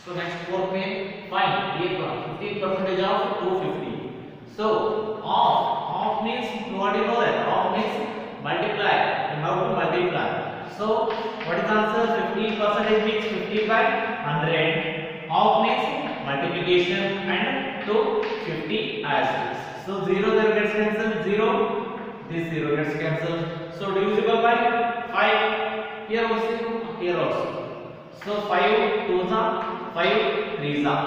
So next fourth में find ये 15% of 250. So off means what you know that off means multiply. You have to multiply. So what is the answer? 15% means 50 by 100. Off means multiplication and 250 as is. So 0 there gets cancelled, 0. This 0 gets cancelled. So divisible by 5. Here also, here also. So 5 2s are 5 3s are.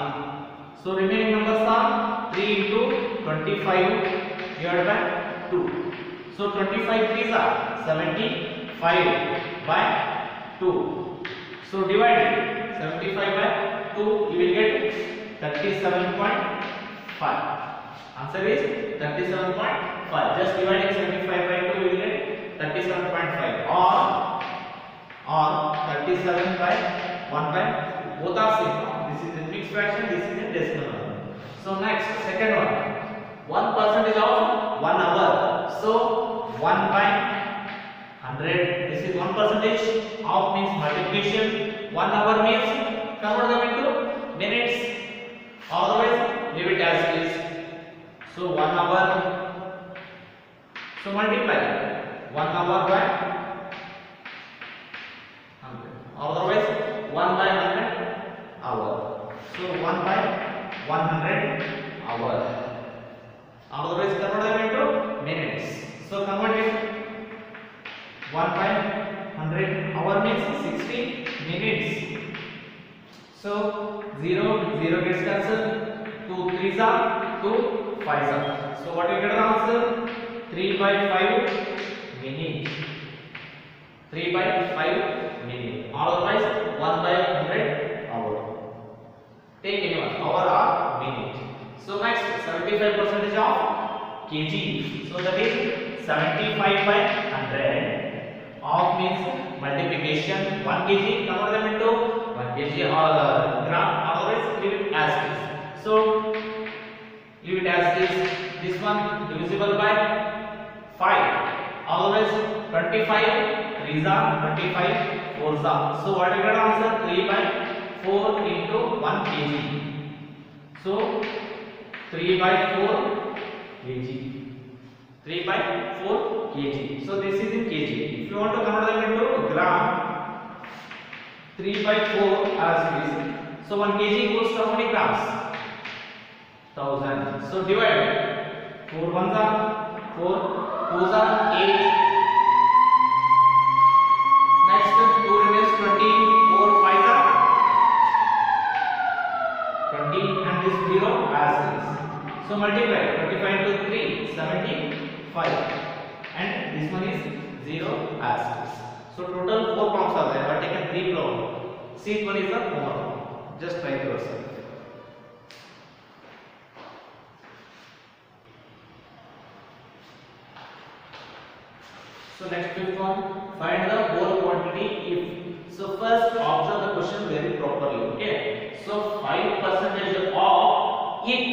So remaining numbers are 3 into 25 divided by 2. So 25 3s are 75 by 2. So divide 75 by 2, you will get 37.5. Answer is 37.5. Just dividing 75 by 2, you will get 37.5 or 37 by 1 by both are same. This is a mixed fraction, this is a decimal number. So next, second one, 1% of 1 hour. So 1 by 100. This is 1%. Of means multiplication. 1 hour means convert them into minutes. Otherwise, leave it as it is. So 1 hour. So multiply 1 hour by 100. Otherwise, 1 by 100 hour. So 1 by 100 hour. Otherwise, convert them into minutes. So convert it. 1 by 100 hour means 60 minutes. So 0 gets cancelled. 2 3s are 2 5s are. So what you get the answer? 3 by 5 minute. 3 by 5 minute. Otherwise 1 by 100 hour. Take anyone, hour or minute. So next 75% of kg. So that is 75 by 100. Of means multiplication. 1 kg, convert them into 1 kg or gram. Otherwise leave it as is. So leave it as is. This one divisible by 5. Otherwise 25 3s are 25 4s are. So what you get answer? 3 by 4 into 1 kg. So 3 by 4 kg. 3 by 4 kg. So this is in kg. If you want to convert them into gram, 3 by 4 as it is. So 1 kg equals to how many grams? 1000. So divide. 4 1s are 4, 2s are 8. Next 2 remains 20, 4 5s are 20 and this 0 as it is. So multiply 25 into 3, 75 and this one is 0 as it is. So total 4 problems are there. I have taken 3 problems. See, one is the homework. Just try to yourself. So next fifth one, find the whole quantity if. So first observe the question very properly. Okay. So 5% of it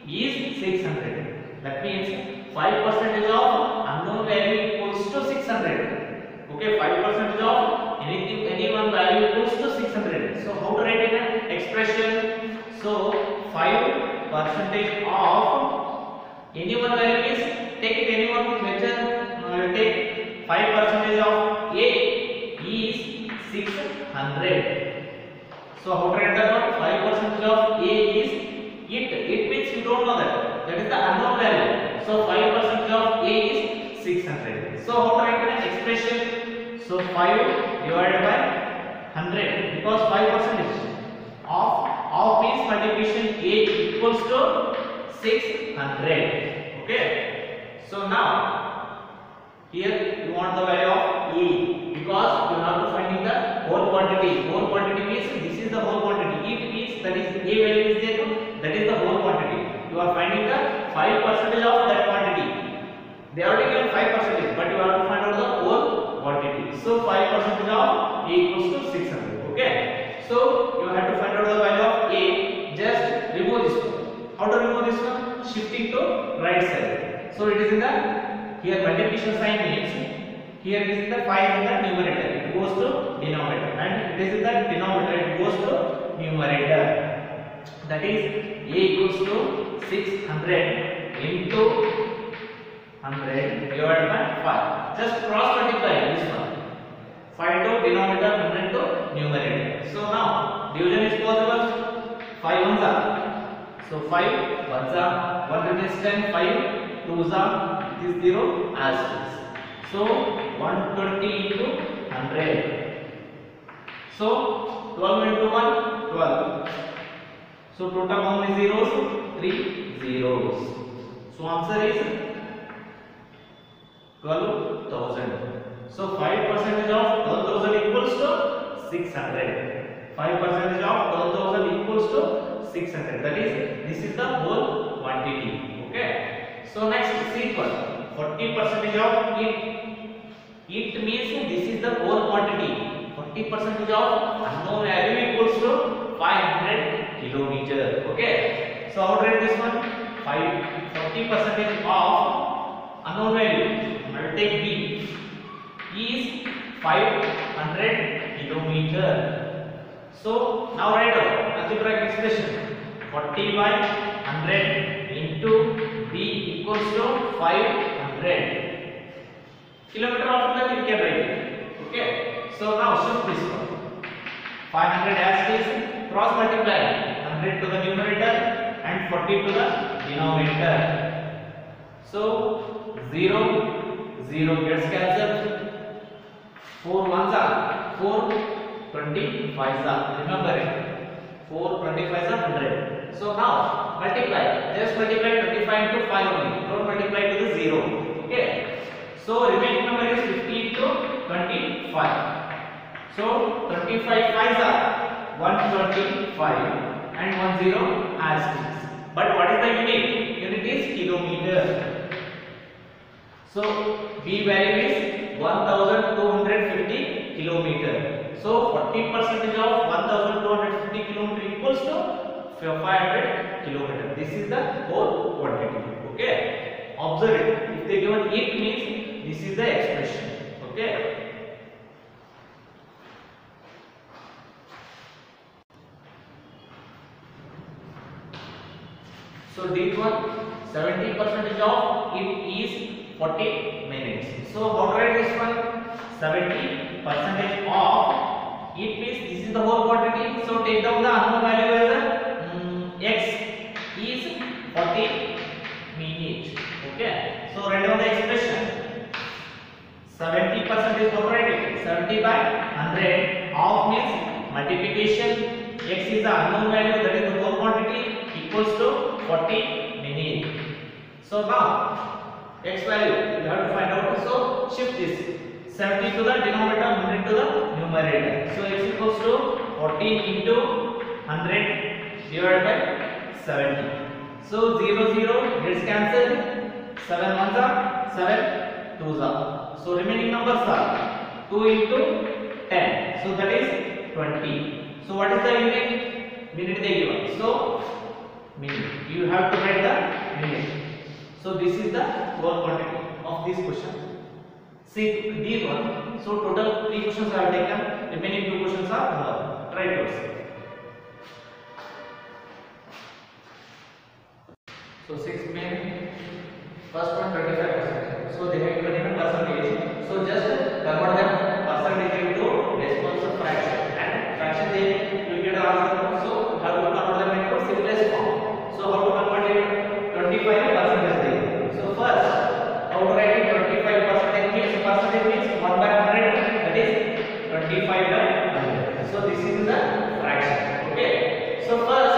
is 600. That means 5% of unknown value equals to 600. Okay, 5% of any one value equals to 600. So how to write in an expression? So 5% of any one value is, take it any one measure. Take 5% of A is 600. So how to write that one? 5% of A is it. It means you don't know that. That is the unknown value. So 5% of A is 600. So how to write an expression? So 5 divided by 100 because 5% of means multiplication A equals to 600. Okay. So now here you want the value of A because you have to find the whole quantity. Whole quantity means this is the whole quantity. It means that is A value is there. That is the whole quantity. You are finding the 5% of that quantity. They already given 5%, but you have to find out the whole quantity. So 5% of A equals to 600. Okay. So you have to find out the value of A. Just remove this one. How to remove this one? Shifting to right side. So it is in the here multiplication sign means here is the 5 in the numerator. It goes to denominator, and it is in the denominator. It goes to numerator. that is A equals to 600 into 100 divided by 5. Just cross multiply this one. 5 to denominator, 100 to numerator. So now division is possible. 5 ones are. So 5 ones are. 1 remains 10. 5 twos are. It is 0 as is. So 120 into 100. So 12 into 1, 12. So total how many zeros? 3 zeros. So answer is 12,000. So 5% of 12,000 equals to 600. 5% of 12,000 equals to 600. That is, this is the whole quantity. Okay. So next, simple. 40% of it. It means this is the whole quantity. 40% of unknown value equals to 500 kilometer. Okay. So how to write this one? 40% of unknown value. I'll take B is 500 kilometer. So now write out algebraic expression. 40 by 100 into B equals to 500. Kilometer after that you can write it. Okay. So now shift this one. 500 as is, cross multiply 100 to the numerator and 40 to the denominator. So 0, 0 gets cancelled. 4 ones are 4 25s are. Remember it. 4 25s are 100. So now multiply. Just multiply 25 into 5 only. Don't multiply to the 0. Okay. So remaining number is 50 into 25. So 25 5s are 125 and 10 as is. But what is the unit? Unit is kilometer. So B value is 1250 kilometer. So 40% of 1250 kilometer equals to 500 kilometer. This is the whole quantity. Okay. Observe it. If they given it means this is the expression. Okay. So D1 70% of it is 40 minutes. So how to write this one? 70% of it means this is the whole quantity. So take down the unknown value as a x is 40 minutes. Okay. So write down the expression. 70% is what write 70 by 100. Half means multiplication. X is the unknown value, that is the whole quantity, equals to 40 minutes. So now x value you have to find out. So shift this 70 to the denominator, 100 to the numerator. So x equals to 40 into 100 divided by 70. So 0 0 gets cancelled. 7 ones are 7 twos are. So remaining numbers are 2 into 10. So that is 20. So what is the unit? Minute they given. So minute. You have to write the minute. So this is the whole quantity of this question. See these one. So total 3 questions I have taken. Remaining 2 questions are another. Try to see. So 6 minutes. First one 25%. So they have given in percentage. So just convert them percentage into decimal fraction. And fraction they will get an answer. So how to convert them into simplest form. So how to convert it? 25%. So first, how to write it? 25% means percentage means 1 by 100. That is 25 by 100. So this is the fraction. Okay. So first,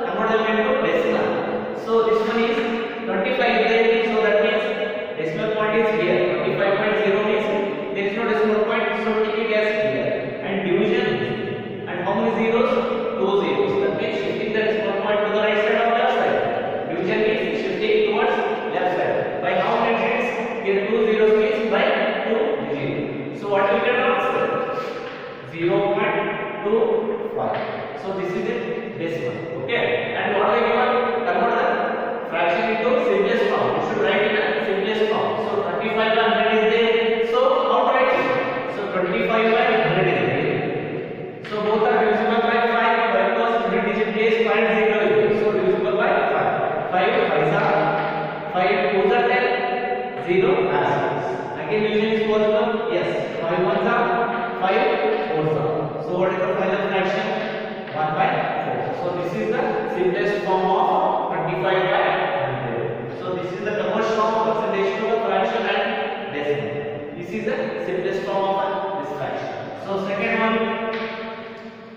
convert them into decimal. So this one is 25 is there. So that means decimal point is here. 25.0 means there is no decimal point. So take it as here. And division. And how many zeros? 2 zeros. That means shifting the decimal point to the right side or left side. Division means shifting towards left side. By how many digits? Here 2 zeros means by 2 digits. So what will get answer? 0.25. So this is it decimal. Okay. And what are they given? Convert the fraction into simplest form. You should write in a simplest form. So 35 by 100 is there. So how to write it? So 25 by 100 is there. So both are divisible by 5 because unit digit place 5 0 is 0 as it is. Again division is possible? Yes. 5 ones are 5 fours are. So what is the final fraction? 1 by 4. So this is the simplest form of 25 by 100. So this is the conversion of percentage to the fraction and decimal. This is the simplest form of this fraction. So second one,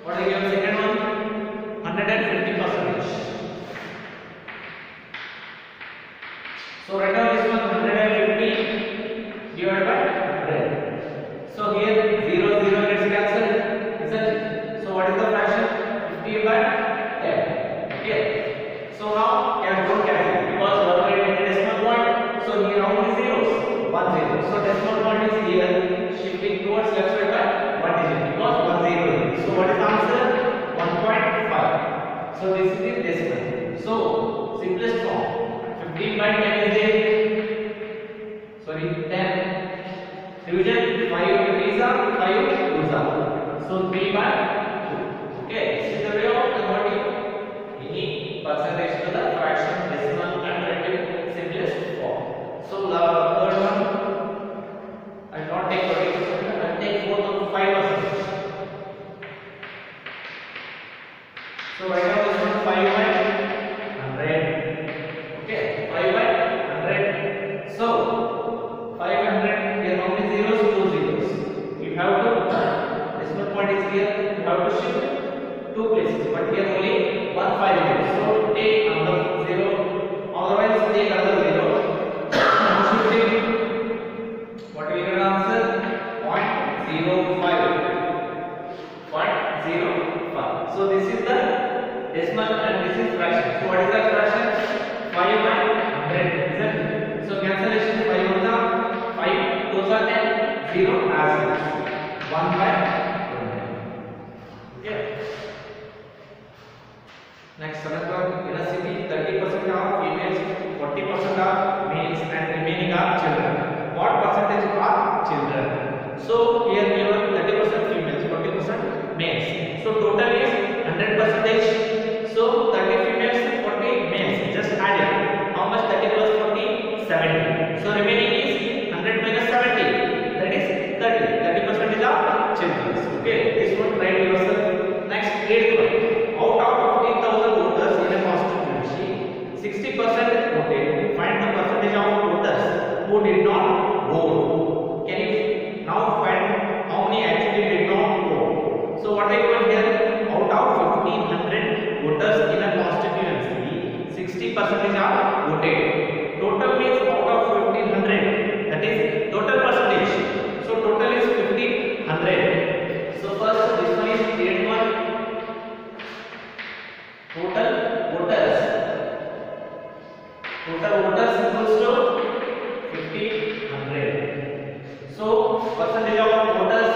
what is your second one? 150 percentage. So write down this one 150 divided by 100. So here 0 0 gets cancelled, isn't it? So what is the fraction? 50 by 10. Okay. So now can go cancel because we already made a decimal point. So here how many zeros? 1 0. So decimal point is here, shifting towards left side by 1 digit because 1 0 is. So what is the answer? 1.5. So this is the decimal. So simplest form. 15 by 10 is there. Sorry, 10. Division 5 3s are 5 2s are. So 3 by 2. Okay, this is the way of converting any percentage to the fraction, decimal, and relative simplest form. So the third one, I will not take 40%, I will take 5%. So write down this one 5 by 100. Okay, 5 by 100. So 500 here how many zeros? 2 zeros. You have to decimal point is here. You have to shift 2 places, but here only 1 5 zeros. So take another zero. Otherwise take another zero. Shifting. What will your answer? 0.05. 0.05. So this is the decimal and this is fraction. So what is the fraction? 5 by 100, isn't it? So cancellation 5 ones are 5 2s are 10, 0 as it is. 1 by 100. Okay. Next, another one. In a city, 30% are females, 40% are males, and remaining are children. What percentage are children? So here we have 30% females, 40% males. So total is 100%. So 30 females, 40 males. Just add it. How much? 30 plus 40, 70. So remaining is 100 minus 70. That is 30. 30% are children. Okay. This one write yourself. Next, 8th one. Out of 15,000 voters in a constituency, 60% voted. Find the percentage of voters who did not vote. Can you now find how many actually did not vote? So what I got here? Out of 1500 voters in a constituency, 60% are voted. Total means out of 1500. That is total percentage. So total is 1500. So first this one is grade 1. Total voters. Total voters equals to 1500. So percentage of voters.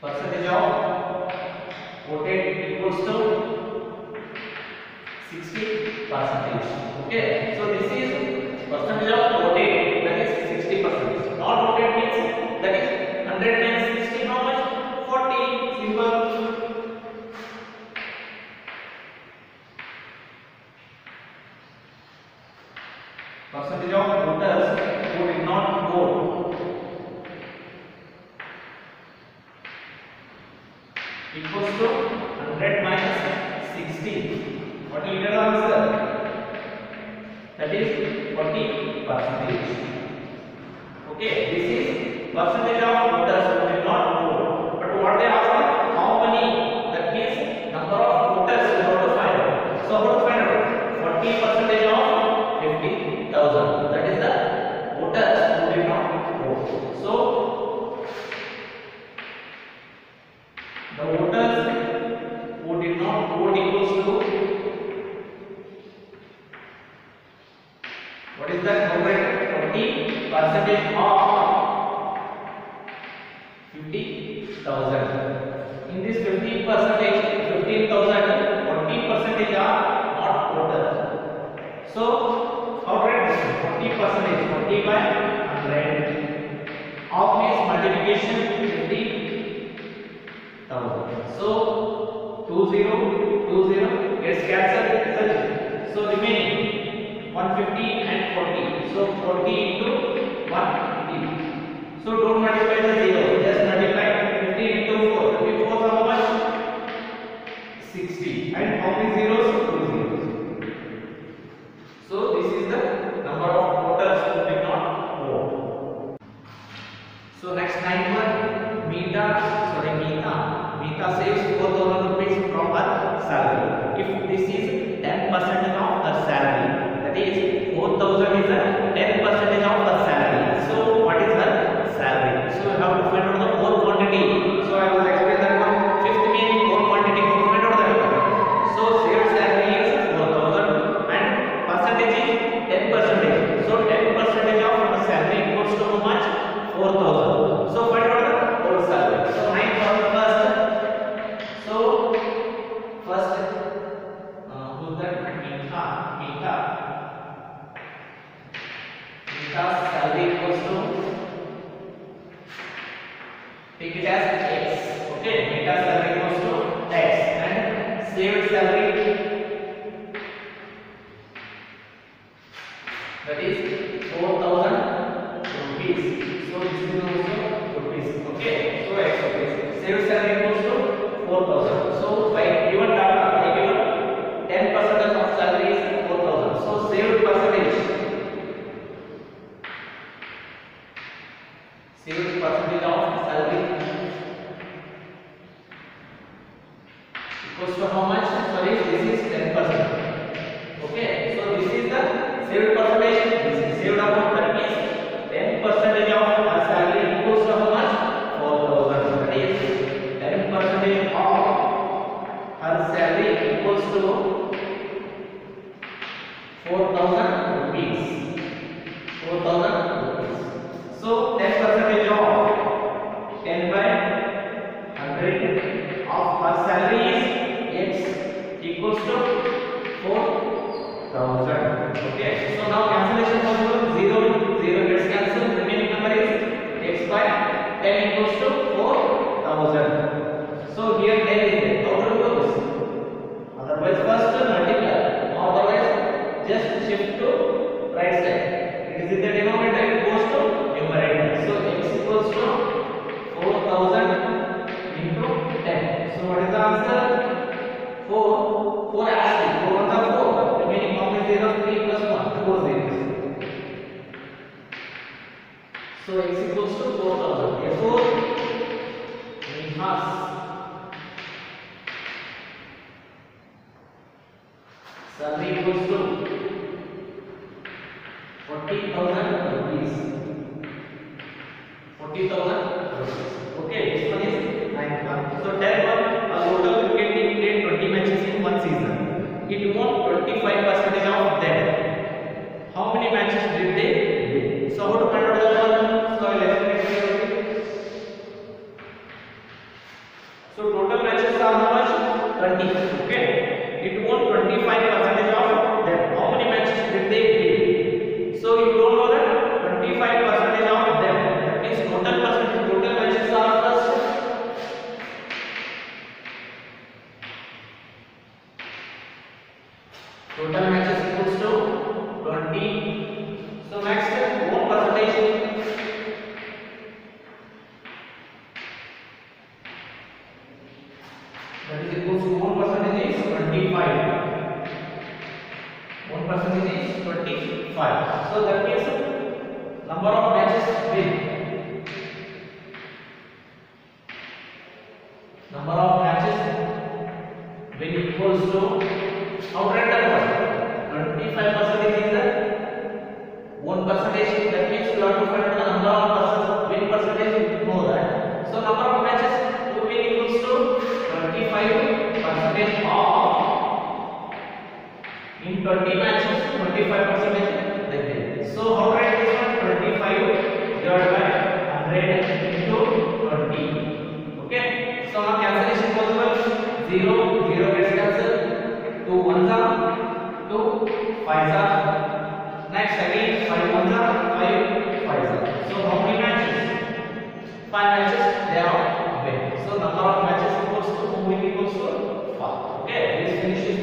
Percentage of voted equals to 60%. Okay, so this is percentage of voted, that is 60%. Not voted means that is 100 minus 60, how much? 40. Simple. Percentage of voters who did not vote equals to 100 minus 60. What will be the answer? That is 40%. Okay, this is percentage of voters who did not vote. But what they ask, how many? That means number of voters you have to find out. So how to find out? 40% of 50,000. That is the voters who did not vote. So the voters who did not vote equals to, what is that? 40% of 50,000. In this 15%, 15,000, 40% are not voters. So how to write this? 40%, 40 by 100. Of means multiplication 50,000. So 20, 20 get So 40 into 150. So don't multiply the zero, just multiply 50 into 4. 54 how much? 60. And how many zeros? 2 zeros. So this is the number of totals who did not vote. So next 9 one, Meeta saves 4,000 rupees from her salary. If this is 10% of her salary, that is 4,000 is a 10% of her salary. So what is her salary? So you have to find out the whole quantity. So I will explain that one. Fifth mean whole quantity. How to find out that one? So saved salary is 4,000 and percentage is 10%. So 10% of her salary equals to how much? 4,000. So find out the whole salary. So 9 for the first. So first who's that? Meeta's salary equals to, take it as X. Okay, Meeta's salary equals to X and saved salary, that is 4,000 rupees. So this is also rupees. Okay, so X rupees. Saved salary equals to 4,000. So by given data, I given 10% of salary is 4,000. So saved percentage. Saved percentage of salary equals to how much? Sorry, this is 10%. Okay, so this is the saved percentage. This is saved amount, that means 10% of her salary equals to how much? 4,000. That is 10% of her salary equals to 4,000 rupees. 4,000 rupees. So 10% of 10 by 100 of her salary is X equals to 4,000. Okay. So now cancellation possible. 0 gets cancelled. Remaining number is X by 10 equals to 4,000. So here 10 is there. How to do this? Otherwise first multiply. Otherwise just shift to right side. It is in the denominator, it goes to numerator. So X equals to 4,000 into 10. So what is the answer? 4 as 4 1 are 4. Remaining how many zeros? 3 plus 1, 4 zeros. So X equals to 4,000. Therefore, Neha's salary equals to 40,000 rupees. 40,000 rupees. Okay, this one is 9. So tell one, a total cricket team played 20 matches in one season. It won 25% of them. How many matches did they win? So how to find out that one? So I will explain it here. So total matches are how much? 20. Okay. It won 25% of them. How many matches did they win? So you don't know that 25% of them. That means total percentage, total matches are first. Total matches equals to 20. So next, one percentage. That is equals to 1% is 25. 1% is 25. So that means number of matches win. Number of matches win equals to, how to write that one? 25% is the 1%. That means you have to find the number of win percentage. You know that. So number of matches to win equals to 25% of, in 20 matches 25% they win. So how to write this one? 25 divided by 100 into 20. Okay. So now cancellation possible. 0 gets cancelled. 2 1s are 2 5s are. Next again 5 1s are 5 5s are. So how many matches? 5 matches they are win. So number of matches equals to who equals to 5. Okay. This finishes